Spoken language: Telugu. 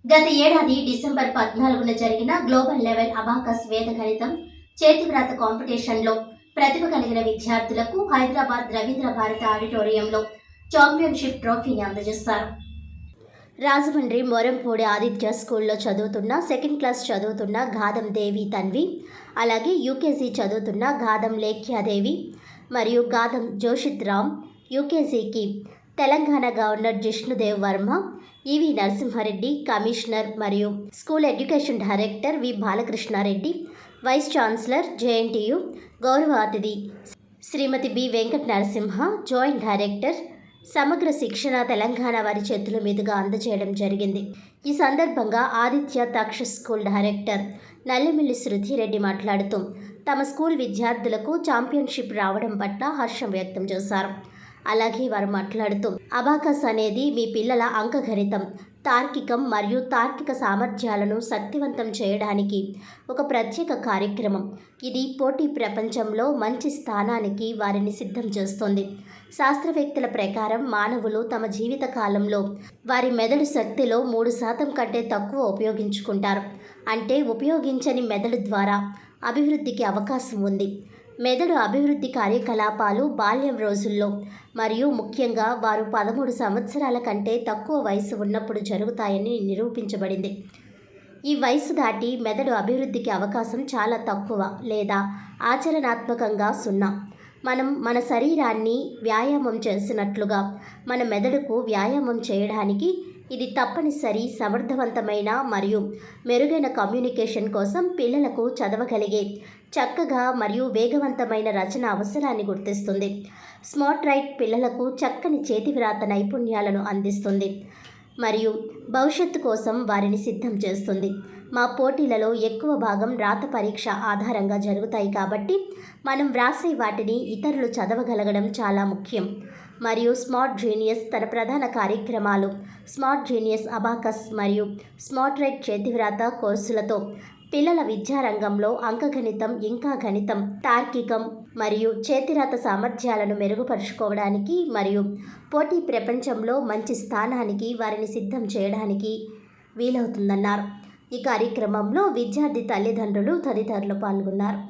గత ఏడాది డిసెంబర్ 14న జరిగిన గ్లోబల్ లెవెల్ అబాకస్ వేద గణితం చేతివ్రాత కాంపిటీషన్లో ప్రతిభ కలిగిన విద్యార్థులకు హైదరాబాద్ రవీంద్ర భారత ఆడిటోరియంలో ఛాంపియన్షిప్ ట్రోఫీని అందజేశారు. రాజమండ్రి మొరంపూడి ఆదిత్య స్కూల్లో చదువుతున్న సెకండ్ క్లాస్ చదువుతున్న గాదం దేవి తన్వి, అలాగే యూకేజీ చదువుతున్న గాదం లేఖ్యాదేవి మరియు గాదం జోషిత్ రామ్, యూకేజీకి Telangana governor Jishnudev Varma, E V Narasimhareddy commissioner మరియు school education director V Balakrishnareddy, vice chancellor JNTU గౌరవ అతిథి Shrimati B Venkata Narasimha, joint director Samagra Shikshana Telangana వారి చేతుల మీదుగా అందజేయడం జరిగింది. ఈ సందర్భంగా ఆదిత్య తక్ష స్కూల్ డైరెక్టర్ నల్లిమిల్లి శృతిరెడ్డి మాట్లాడుతూ తమ స్కూల్ విద్యార్థులకు ఛాంపియన్షిప్ రావడం పట్ల హర్షం వ్యక్తం చేశారు. అలాగే వారు మాట్లాడుతూ అబాకస్ అనేది మీ పిల్లల అంకగణితం, తార్కికం మరియు తార్కిక సామర్థ్యాలను శక్తివంతం చేయడానికి ఒక ప్రత్యేక కార్యక్రమం. ఇది పోటీ ప్రపంచంలో మంచి స్థానానికి వారిని సిద్ధం చేస్తుంది. శాస్త్రవేత్తల ప్రకారం మానవులు తమ జీవిత కాలంలో వారి మెదడు శక్తిలో 3% కంటే తక్కువ ఉపయోగించుకుంటారు. అంటే ఉపయోగించని మెదడు ద్వారా అభివృద్ధికి అవకాశం ఉంది. మెదడు అభివృద్ధి కార్యకలాపాలు బాల్యం రోజుల్లో మరియు ముఖ్యంగా వారు 13 సంవత్సరాల కంటే తక్కువ వయసు ఉన్నప్పుడు జరుగుతాయని నిరూపించబడింది. ఈ వయసు దాటి మెదడు అభివృద్ధికి అవకాశం చాలా తక్కువ లేదా ఆచరణాత్మకంగా 0. మనం మన శరీరాన్ని వ్యాయామం చేసినట్లుగా మన మెదడుకు వ్యాయామం చేయడానికి ఇది తప్పనిసరి. సమర్థవంతమైన మరియు మెరుగైన కమ్యూనికేషన్ కోసం పిల్లలకు చదవగలిగే చక్కగా మరియు వేగవంతమైన రచన అవసరాన్ని గుర్తిస్తుంది. స్మార్ట్ రైట్ పిల్లలకు చక్కని చేతివ్రాత నైపుణ్యాలను అందిస్తుంది మరియు భవిష్యత్తు కోసం వారిని సిద్ధం చేస్తుంది. మా పోటీలలో ఎక్కువ భాగం రాత పరీక్ష ఆధారంగా జరుగుతాయి కాబట్టి మనం వ్రాసే వాటిని ఇతరులు చదవగలగడం చాలా ముఖ్యం. మరియు స్మార్ట్ జీనియస్ తన ప్రధాన కార్యక్రమాలు స్మార్ట్ జీనియస్ అబాకస్ మరియు స్మార్ట్ రైట్ చేతివ్రాత కోర్సులతో పిల్లల విద్యారంగంలో అంకగణితం, ఇంకా గణితం, తార్కికం మరియు చేతిరాత సామర్థ్యాలను మెరుగుపరుచుకోవడానికి మరియు పోటీ ప్రపంచంలో మంచి స్థానానికి వారిని సిద్ధం చేయడానికి వీలవుతుందన్నారు. ఈ కార్యక్రమంలో విద్యార్థి తల్లిదండ్రులు తదితరులు పాల్గొన్నారు.